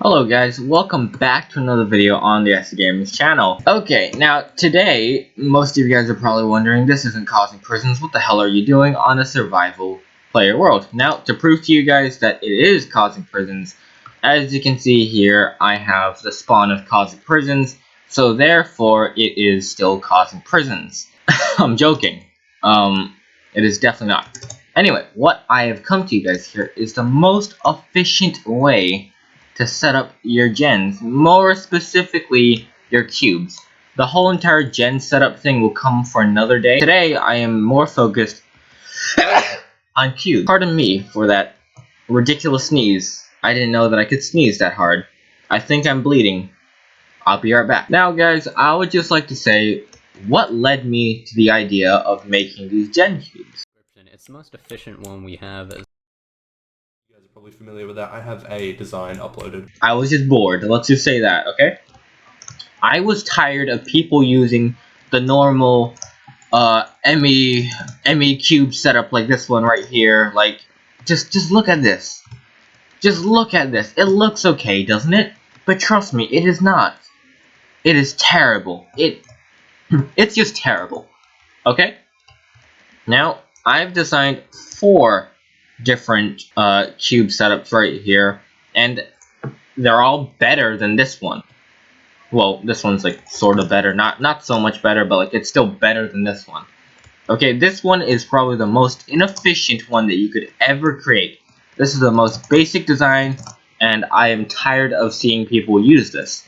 Hello guys, welcome back to another video on the SCGamers channel. Okay, now today, most of you guys are probably wondering, this isn't causing prisons, what the hell are you doing on a survival player world? Now, to prove to you guys that it is causing prisons, as you can see here, I have the spawn of causing prisons, so therefore it is still causing prisons. I'm joking. It is definitely not. Anyway, what I have come to you guys here is the most efficient way to set up your gens, more specifically your cubes. The whole entire gen setup thing will come for another day. Today I am more focused on cubes. Pardon me for that ridiculous sneeze. I didn't know that I could sneeze that hard. I think I'm bleeding. I'll be right back. Now guys, I would just like to say what led me to the idea of making these gen cubes. It's the most efficient one we have. You guys are probably familiar with that. I have a design uploaded. I was just bored. Let's just say that, okay? I was tired of people using the normal ME cube setup like this one right here. Like, just look at this. Just look at this. It looks okay, doesn't it? But trust me, it is not. It is terrible. It's just terrible. Okay? Now, I've designed 4 different cube setups right here, and they're all better than this one. Well, this one's like sort of better, not so much better, but like it's still better than this one. Okay, this one is probably the most inefficient one that you could ever create. This is the most basic design, and I am tired of seeing people use this.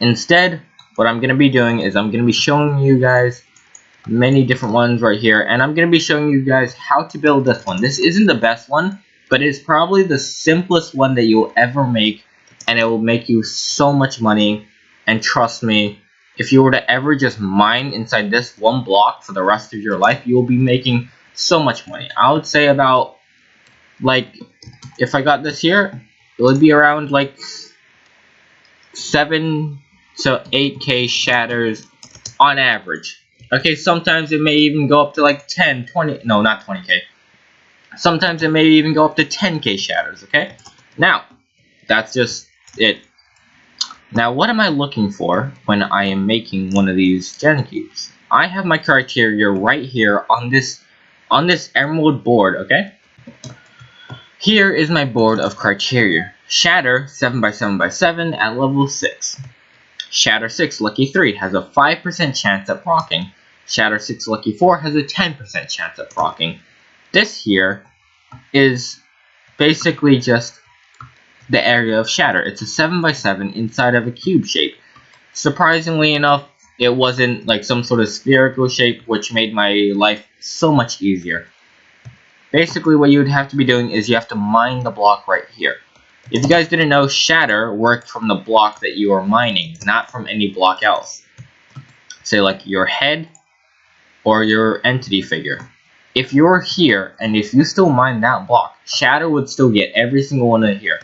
Instead, what I'm going to be doing is I'm going to be showing you guys many different ones right here, and I'm going to be showing you guys how to build this one. This isn't the best one, but it's probably the simplest one that you'll ever make, and it will make you so much money. And trust me, if you were to ever just mine inside this one block for the rest of your life, you will be making so much money. I would say about, like, if I got this here, it would be around like 7 to 8k shatters on average. Okay, sometimes it may even go up to like 10, 20, no, not 20k. Sometimes it may even go up to 10k shatters, okay? Now, that's just it. Now, what am I looking for when I am making one of these gen cubes? I have my criteria right here on this emerald board, okay? Here is my board of criteria. Shatter 7x7x7 at level 6. Shatter 6 Lucky 3 has a 5% chance at proccing. Shatter 6 Lucky 4 has a 10% chance at proccing. This here is basically just the area of Shatter. It's a 7x7 inside of a cube shape. Surprisingly enough, it wasn't like some sort of spherical shape, which made my life so much easier. Basically, what you would have to be doing is you have to mine the block right here. If you guys didn't know, Shatter worked from the block that you are mining, not from any block else. Say like your head or your entity figure. If you're here and if you still mine that block, Shatter would still get every single one in here.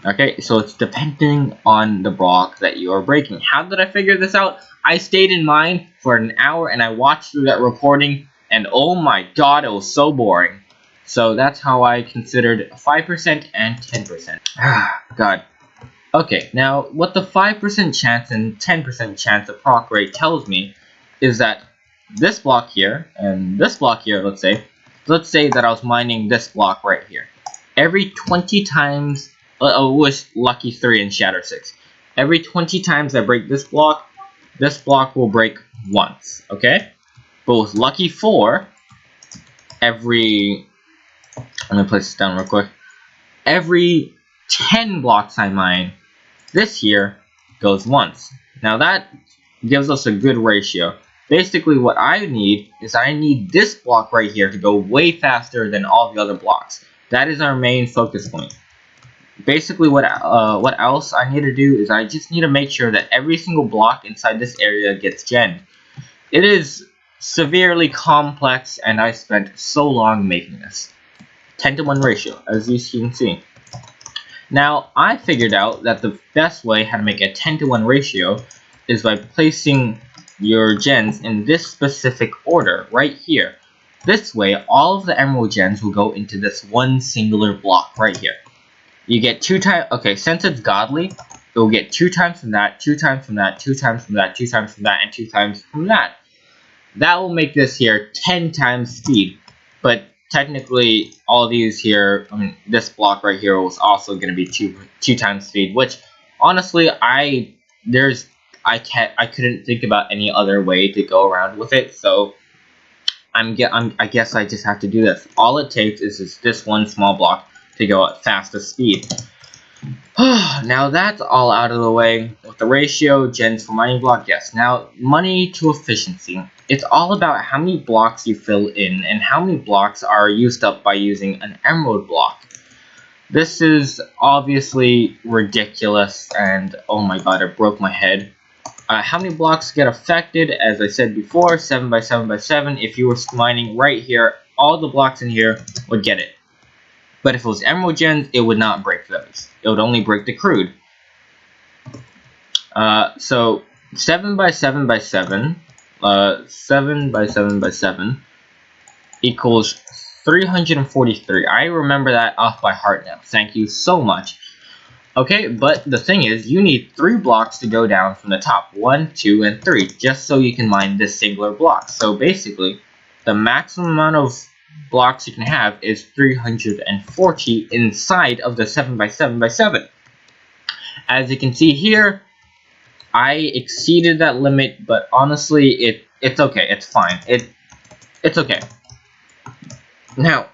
Okay, so it's depending on the block that you are breaking. How did I figure this out? I stayed in mine for an hour and I watched through that recording, and oh my god, it was so boring. So that's how I considered 5% and 10%. God. Okay, now what the 5% chance and 10% chance of proc rate tells me is that this block here and this block here, let's say that I was mining this block right here. Every 20 times, with Lucky 3 and Shatter 6, every 20 times I break this block will break once, okay? But with Lucky 4, let me place this down real quick. Every 10 blocks I mine, this here goes once. Now that gives us a good ratio. Basically what I need is I need this block right here to go way faster than all the other blocks. That is our main focus point. Basically what else I need to do is I just need to make sure that every single block inside this area gets gen. It is severely complex and I spent so long making this. 10-to-1 ratio, as you can see. Now, I figured out that the best way how to make a 10-to-1 ratio is by placing your gens in this specific order, right here. This way, all of the emerald gens will go into this one singular block right here. you get 2 times. Okay, since it's godly, it will get 2 times from that, 2 times from that, 2 times from that, 2 times from that, and 2 times from that. That will make this here 10 times speed. But technically, all these here, I mean, this block right here was also going to be 2 times speed, which honestly, I couldn't think about any other way to go around with it, so I guess I just have to do this. All it takes is just this one small block to go at fastest speed. Now that's all out of the way. With the ratio, gens for mining block, yes. Now, money to efficiency. It's all about how many blocks you fill in and how many blocks are used up by using an emerald block. This is obviously ridiculous, and oh my god, it broke my head. How many blocks get affected? As I said before, 7 by 7 by 7. If you were mining right here, all the blocks in here would get it. But if it was emerald gens, it would not break those. It would only break the crude. So 7 by 7 by 7, 7 by 7 by 7 equals 343. I remember that off by heart now. Thank you so much. Okay, but the thing is, you need 3 blocks to go down from the top. 1, 2, and 3, just so you can mine this singular block. So basically, the maximum amount of blocks you can have is 340 inside of the 7 by 7 by 7. As you can see here, I exceeded that limit, but honestly, it's okay. It's fine. It's okay. Now,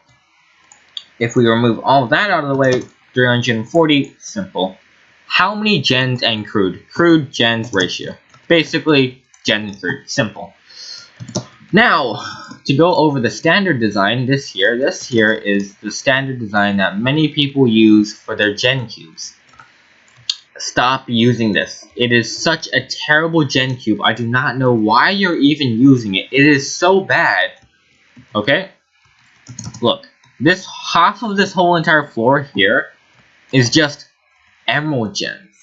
if we remove all that out of the way, 340, simple. How many gens and crude? Crude gens ratio. Basically, gen and crude. Simple. Now, to go over the standard design, this here is the standard design that many people use for their gen cubes. Stop using this. It is such a terrible gen cube. I do not know why you're even using it. It is so bad. Okay? Look, this half of this whole entire floor here is just emerald gens.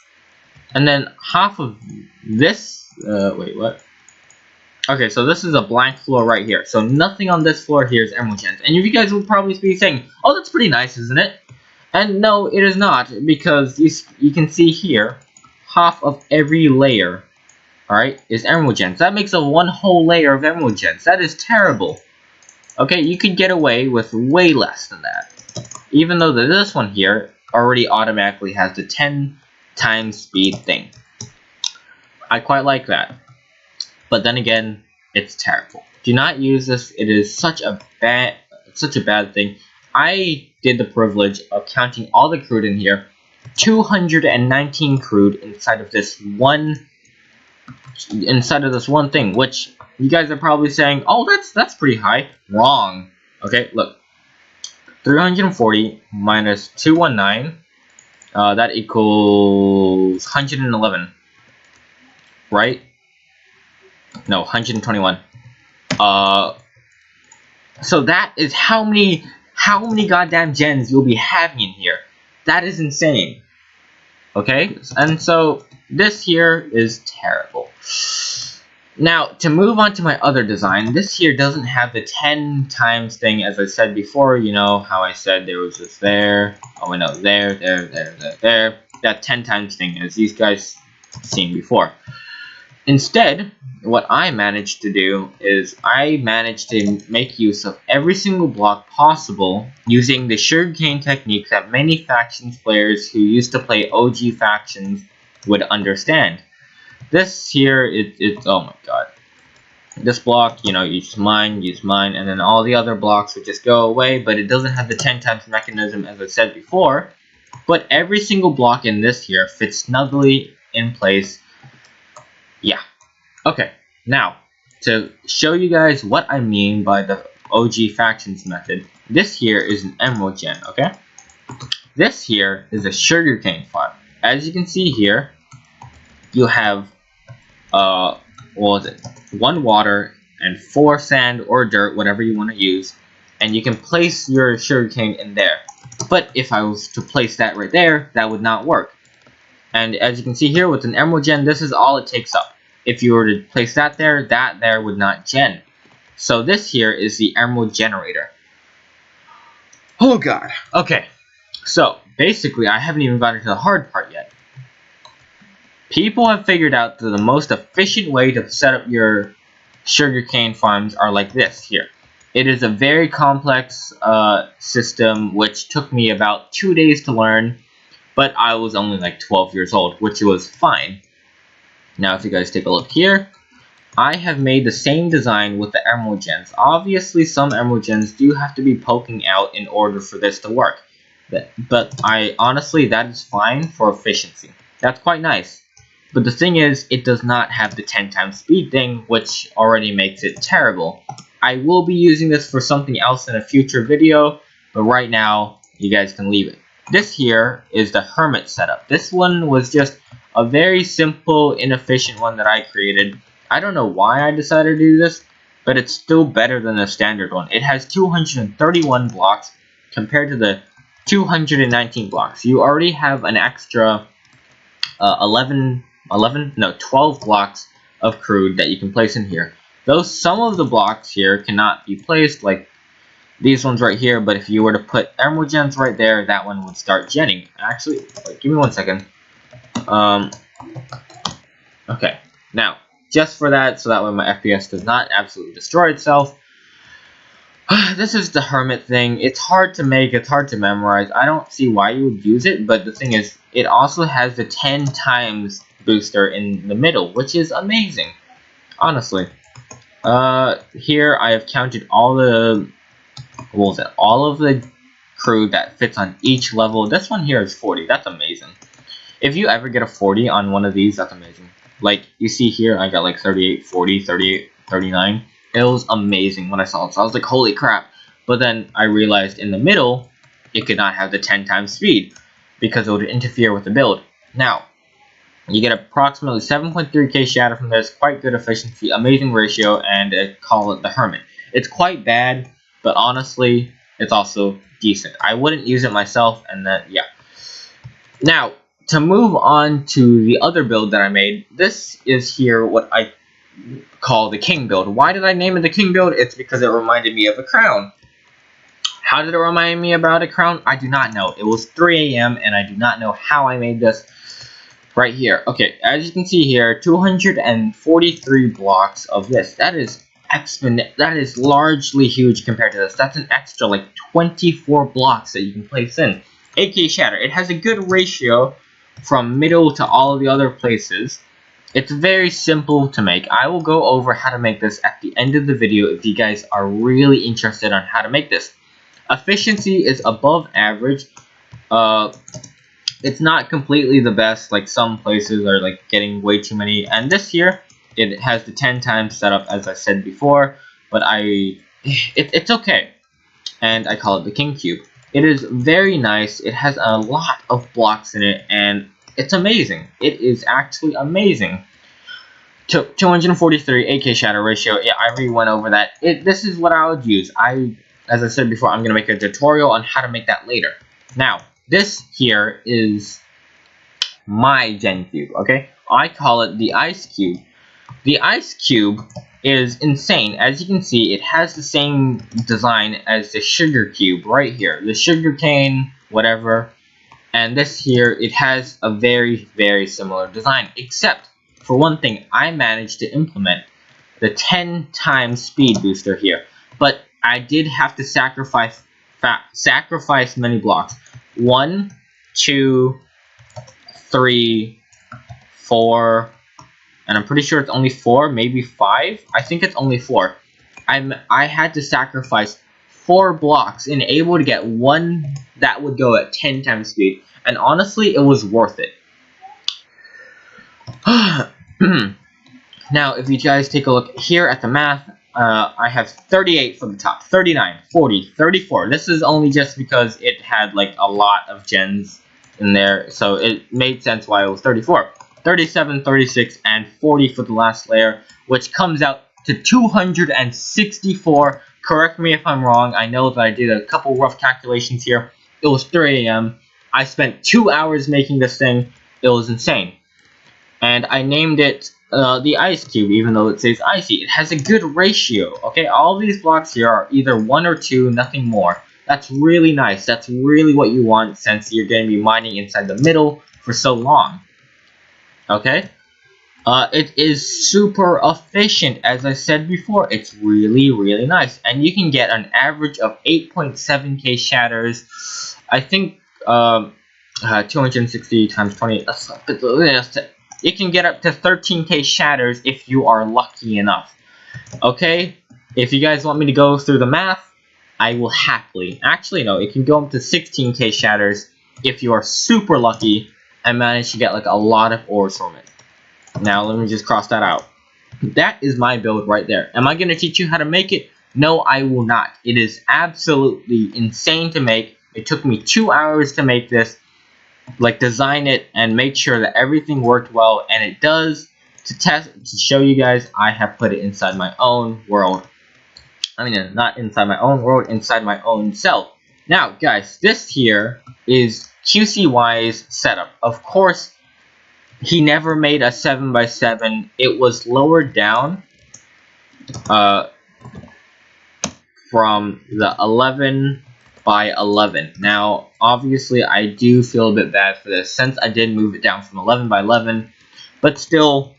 And then half of this, wait, what? Okay, so this is a blank floor right here. So nothing on this floor here is emerald gens. And you guys will probably be saying, oh, that's pretty nice, isn't it? And no, it is not, because you can see here, half of every layer, alright, is emerald gens. That makes a one whole layer of emerald gens. That is terrible. Okay, you could get away with way less than that. Even though this one here already automatically has the 10 times speed thing. I quite like that. But then again, it's terrible. Do not use this. It is such a bad thing. I did the privilege of counting all the crude in here. 219 crude inside of this one thing, which you guys are probably saying, oh, that's pretty high. Wrong. Okay, look. 340 minus 219, that equals 111, right? No, 121. So that is how many goddamn gens you'll be having in here. That is insane. Okay, and so this here is terrible. Now, to move on to my other design, this here doesn't have the 10 times thing, as I said before. You know how I said there was this there, oh no, there, that 10 times thing, as these guys seen before. Instead, what I managed to do is I managed to make use of every single block possible using the sugarcane technique that many factions players who used to play OG factions would understand. This here, it's oh my god. This block, you know, you use mine, and then all the other blocks would just go away, but it doesn't have the 10 times mechanism as I said before. But every single block in this here fits snugly in place. Yeah. Okay, now, to show you guys what I mean by the OG factions method, this here is an emerald gen, okay? This here is a sugarcane farm. As you can see here, you have what was it? 1 water and 4 sand or dirt, whatever you want to use, and you can place your sugarcane in there. But if I was to place that right there, that would not work. And as you can see here with an emerald gen, this is all it takes up. If you were to place that there would not gen. So this here is the emerald generator. Oh god. Okay. So basically, I haven't even gotten to the hard part yet. People have figured out that the most efficient way to set up your sugarcane farms are like this here. It is a very complex system which took me about 2 days to learn, but I was only like 12 years old, which was fine. Now if you guys take a look here, I have made the same design with the emerald gens. Obviously some emerald gens do have to be poking out in order for this to work, but honestly that is fine for efficiency. That's quite nice. But the thing is, it does not have the 10 times speed thing, which already makes it terrible. I will be using this for something else in a future video, but right now, you guys can leave it. This here is the Hermit Setup. This one was just a very simple, inefficient one that I created. I don't know why I decided to do this, but it's still better than the standard one. It has 231 blocks compared to the 219 blocks. You already have an extra 12 blocks of crude that you can place in here. Though some of the blocks here cannot be placed, like these ones right here, but if you were to put emerald gens right there, that one would start genning. Actually, wait, give me 1 second. Okay, now, just for that, so that way my FPS does not absolutely destroy itself, this is the Hermit thing. It's hard to make, it's hard to memorize. I don't see why you would use it, but the thing is, it also has the 10 times booster in the middle, which is amazing, honestly. Here I have counted all the, all of the crew that fits on each level. This one here is 40, that's amazing. If you ever get a 40 on one of these, that's amazing. Like, you see here, I got like 38, 40, 38, 39. It was amazing when I saw it, so I was like, holy crap. But then I realized in the middle, it could not have the 10 times speed, because it would interfere with the build. Now, you get approximately 7.3k shatter from this, quite good efficiency, amazing ratio, and call it the Hermit. It's quite bad, but honestly, it's also decent. I wouldn't use it myself, and then, yeah. Now, to move on to the other build that I made, this is here what I call the King build. Why did I name it the King build? It's because it reminded me of a crown. How did it remind me about a crown? I do not know. It was 3 AM and I do not know how I made this. Right here. Okay, as you can see here, 243 blocks of this. That is that is largely huge compared to this. That's an extra like 24 blocks that you can place in. AK Shatter. It has a good ratio from middle to all of the other places. It's very simple to make. I will go over how to make this at the end of the video if you guys are really interested on how to make this. Efficiency is above average. It's not completely the best, like some places are like getting way too many. And this here, it has the 10 times setup as I said before, but it's okay. And I call it the King Cube. It is very nice. It has a lot of blocks in it, and it's amazing. It is actually amazing. 243 AK shatter ratio. Yeah, I already went over that. This is what I would use. As I said before, I'm gonna make a tutorial on how to make that later. Now, this here is my Gen Cube. Okay, I call it the Ice Cube. The Ice Cube is insane. As you can see, it has the same design as the Sugar Cube right here. The sugar cane, whatever. And this here, it has a very, very similar design. Except, for one thing, I managed to implement the 10 times speed booster here. But I did have to sacrifice many blocks. 1, 2, 3, 4... and I'm pretty sure it's only 4, maybe 5. I think it's only 4. I had to sacrifice 4 blocks and able to get one that would go at 10 times speed. And honestly, it was worth it. Now, if you guys take a look here at the math, I have 38 from the top, 39, 40, 34. This is only just because it had like a lot of gens in there, so it made sense why it was 34. 37, 36, and 40 for the last layer, which comes out to 264. Correct me if I'm wrong. I know that I did a couple rough calculations here. It was 3 AM. I spent 2 hours making this thing. It was insane. And I named it the Ice Cube, even though it says Icy. It has a good ratio, okay? All these blocks here are either 1 or 2, nothing more. That's really nice. That's really what you want since you're going to be mining inside the middle for so long. Okay? It is super efficient, as I said before. It's really, really nice. And you can get an average of 8.7k shatters. I think 260 times 20. You can get up to 13k shatters if you are lucky enough. Okay? If you guys want me to go through the math, I will happily. Actually, no, it can go up to 16k shatters if you are super lucky and manage to get like a lot of ores from it. Now, let me just cross that out. That is my build right there. Am I going to teach you how to make it? No, I will not. It is absolutely insane to make. It took me 2 hours to make this. Like, design it and make sure that everything worked well. And it does. To show you guys, I have put it inside my own world. I mean, not inside my own world, inside my own self. Now, guys, this here is QCY's setup. Of course, he never made a 7x7. It was lowered down from the 11x11. Now, obviously, I do feel a bit bad for this since I did move it down from 11x11. But still,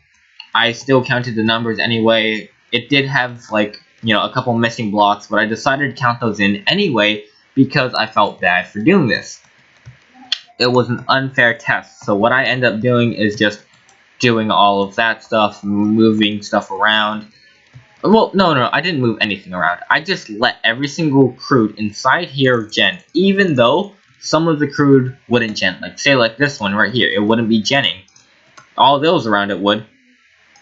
I still counted the numbers anyway. It did have, like, you know, a couple missing blocks, but I decided to count those in anyway because I felt bad for doing this. It was an unfair test. So what I end up doing is just doing all of that stuff, moving stuff around. Well, no, I didn't move anything around. I just let every single crude inside here gen, even though some of the crude wouldn't gen. Like, say like this one right here, it wouldn't be genning. All those around it would.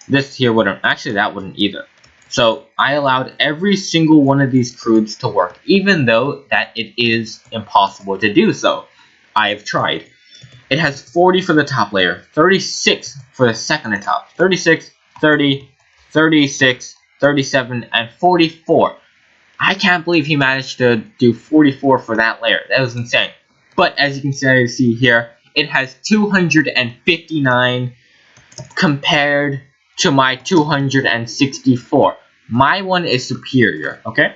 This here wouldn't. Actually, that wouldn't either. So I allowed every single one of these crudes to work, even though that it is impossible to do so. I have tried. It has 40 for the top layer, 36 for the second to top, 36, 30, 36, 37, and 44. I can't believe he managed to do 44 for that layer. That was insane. But as you can see here, it has 259 compared to my 264. My one is superior, okay?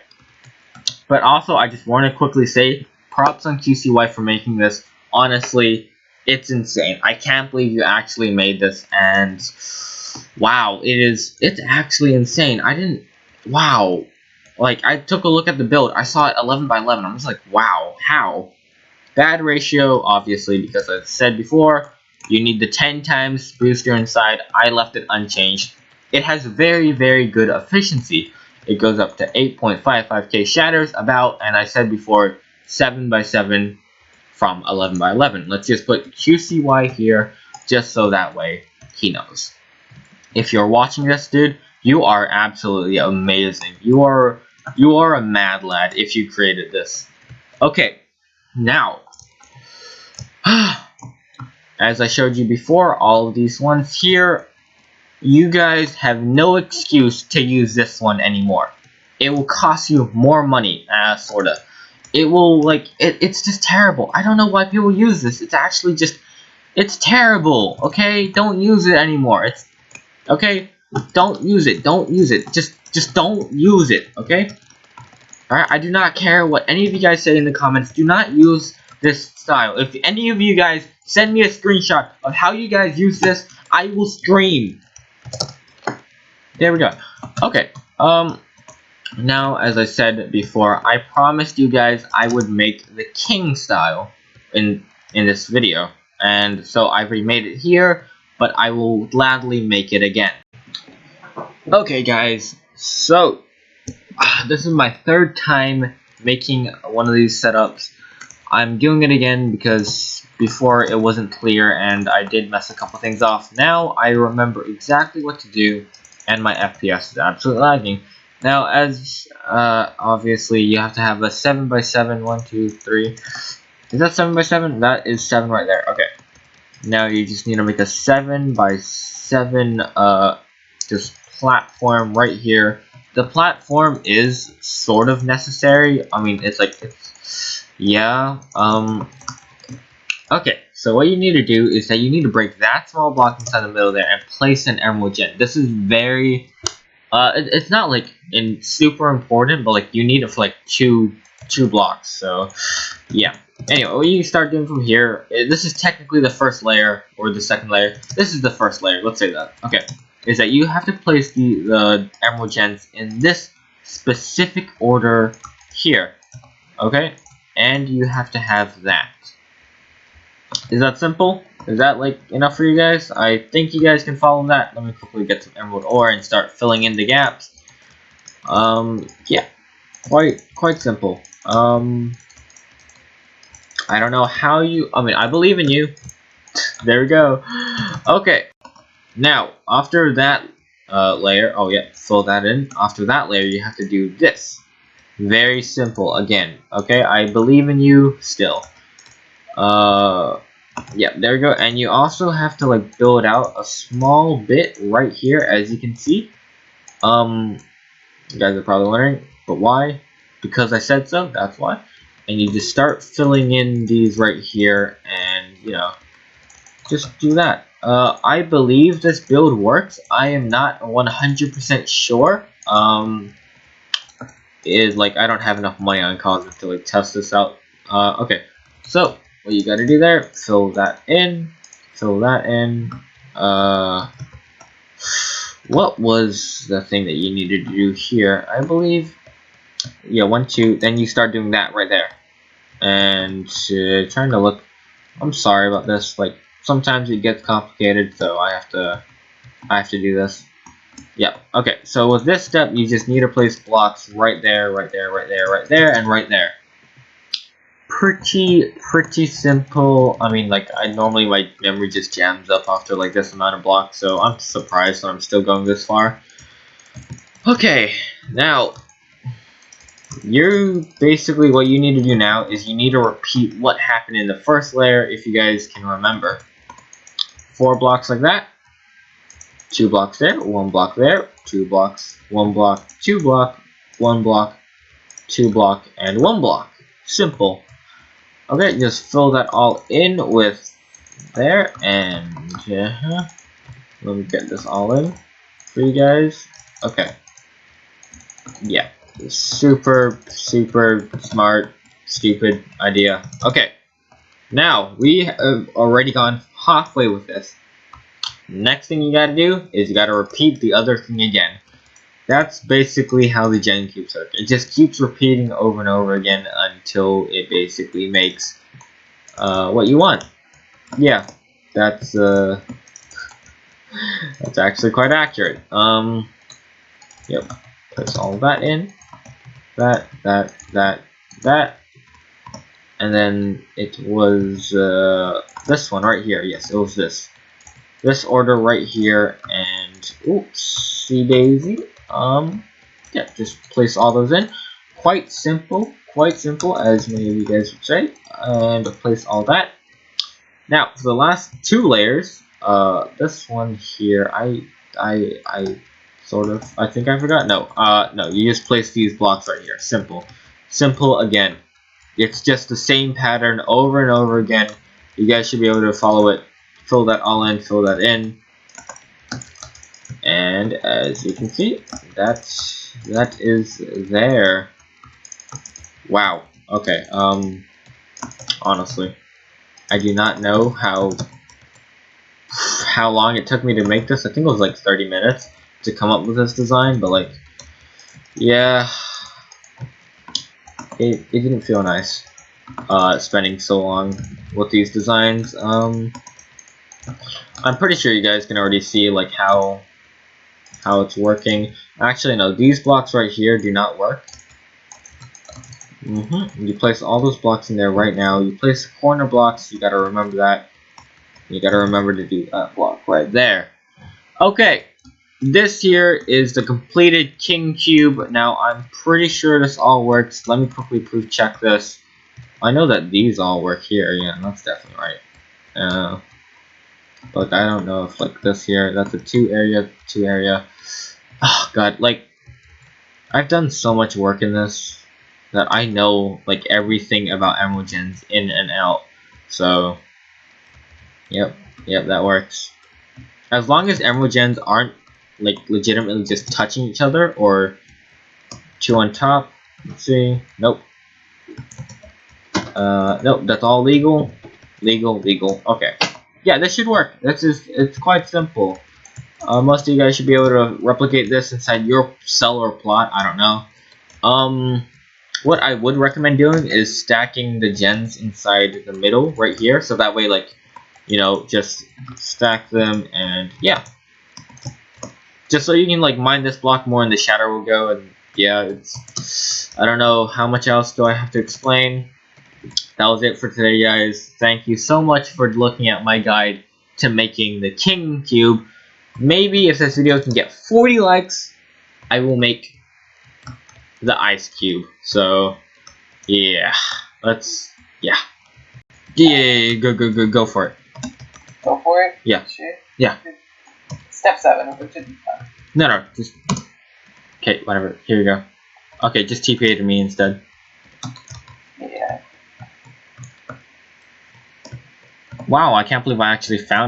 But also, I just want to quickly say, props on QCY for making this. Honestly, it's insane. I can't believe you actually made this, and wow, it's actually insane. Wow. Like, I took a look at the build, I saw it 11x11, I'm just like, wow, how? Bad ratio, obviously, because as I said before, you need the 10 times booster inside. I left it unchanged. It has very, very good efficiency. It goes up to 8.55k shatters about, and I said before, 7x7 from 11x11. Let's just put QCY here, just so that way he knows. If you're watching this, dude, you are absolutely amazing. You are a mad lad if you created this. Okay, now, as I showed you before, all of these ones here, you guys have no excuse to use this one anymore. It will cost you more money, sorta. It will, like, it's just terrible. I don't know why people use this. It's actually just, it's terrible, okay? Don't use it anymore. It's, okay? Don't use it. Don't use it. Just don't use it, okay? Alright, I do not care what any of you guys say in the comments. Do not use this style. If any of you guys send me a screenshot of how you guys use this, I will scream. There we go. Okay, now, as I said before, I promised you guys I would make the king style in this video. And so I've remade it here, but I will gladly make it again. Okay, guys, so this is my third time making one of these setups. I'm doing it again because before it wasn't clear and I did mess a couple things off. Now I remember exactly what to do, and my FPS is absolutely lagging. Now, as obviously you have to have a 7x7, 1, 2, 3. Is that 7x7? That is 7 right there. Okay. Now you just need to make a 7x7 just platform right here. The platform is sort of necessary. I mean, it's like, yeah. Okay, so what you need to do is that you need to break that small block inside the middle there and place an emerald gem. This is very, it's not like super important, but like you need it for like 2 2 blocks. So yeah. Anyway, what you start doing from here, this is technically the first layer or the second layer. This is the first layer. Let's say that. Okay, is that you have to place the emerald gems in this specific order here. Okay, and you have to have that. Is that simple? Is that like enough for you guys? I think you guys can follow that. Let me quickly get some emerald ore and start filling in the gaps. Yeah, quite simple. I don't know how you. I mean, I believe in you. There we go. Okay. Now, after that layer, oh yeah, fill that in. After that layer, you have to do this. Very simple. Again, okay. I believe in you still. Yeah, there we go. And you also have to like build out a small bit right here, as you can see. You guys are probably wondering, but why? Because I said so. That's why. And you just start filling in these right here, and you know, just do that. I believe this build works. I am not 100% sure. Is like I don't have enough money on Cosmic to like test this out. Okay, so what you gotta do there? Fill that in. Fill that in. What was the thing that you needed to do here? I believe. Yeah, 1, 2. Then you start doing that right there. And trying to look. I'm sorry about this. Like sometimes it gets complicated, so I have to do this. Yeah. Okay. So with this step, you just need to place blocks right there, right there, right there, right there, and right there. Pretty simple. I mean, like I normally my memory just jams up after like this amount of blocks, so I'm surprised that I'm still going this far. Okay. Now. You basically what you need to do now is you need to repeat what happened in the first layer if you guys can remember. 4 blocks like that, 2 blocks there, 1 block there, 2 blocks, 1 block, 2 block, 1 block, 2 block, and 1 block. Simple. Okay, just fill that all in with there, and let me get this all in for you guys. Okay. Yeah. Super smart, stupid idea. Okay, now we have already gone halfway with this. Next thing you gotta do is you gotta repeat the other thing again. That's basically how the gen cubes work. It just keeps repeating over and over again until it basically makes what you want. Yeah, that's actually quite accurate. Yep, place all that in. That, and then it was this one right here. Yes, it was this order right here, and oopsie daisy. Yeah, just place all those in. Quite simple, as many of you guys would say, and place all that. Now for the last 2 layers, this one here, I think I forgot. No, no, you just place these blocks right here. Simple again. It's just the same pattern over and over again. You guys should be able to follow it. Fill that all in, fill that in. And as you can see, that is there. Wow. Okay, honestly, I do not know how long it took me to make this. I think it was like 30 minutes to come up with this design, but like, yeah, it didn't feel nice spending so long with these designs. I'm pretty sure you guys can already see like how it's working. Actually, no, these blocks right here do not work. You place all those blocks in there right now. You place the corner blocks. You gotta remember that. You gotta remember to do that block right there. Okay. This here is the completed king cube. Now I'm pretty sure this all works. Let me quickly proof check this. I know that these all work here. Yeah, that's definitely right. But I don't know if like this here. That's a 2 area. Oh god, like I've done so much work in this that I know like everything about emerald gens in and out. So yep, that works. As long as emerald gens aren't like legitimately just touching each other or 2 on top. Let's see. Nope. Nope, that's all legal. Legal. Okay. Yeah, this should work. It's quite simple. Most of you guys should be able to replicate this inside your cell or plot. I don't know. What I would recommend doing is stacking the gens inside the middle right here, so that way, like, you know, just stack them, and yeah, just so you can like mine this block more, and the shatter will go. And yeah, it's, I don't know how much else do I have to explain. That was it for today, guys. Thank you so much for looking at my guide to making the king cube. Maybe if this video can get 40 likes, I will make the ice cube. So yeah, yeah, go for it. Go for it? Yeah. Shit. Yeah. Step 7, which should be fun. No, just okay, whatever. Here you go. Okay, just TPA to me instead. Yeah. Wow, I can't believe I actually found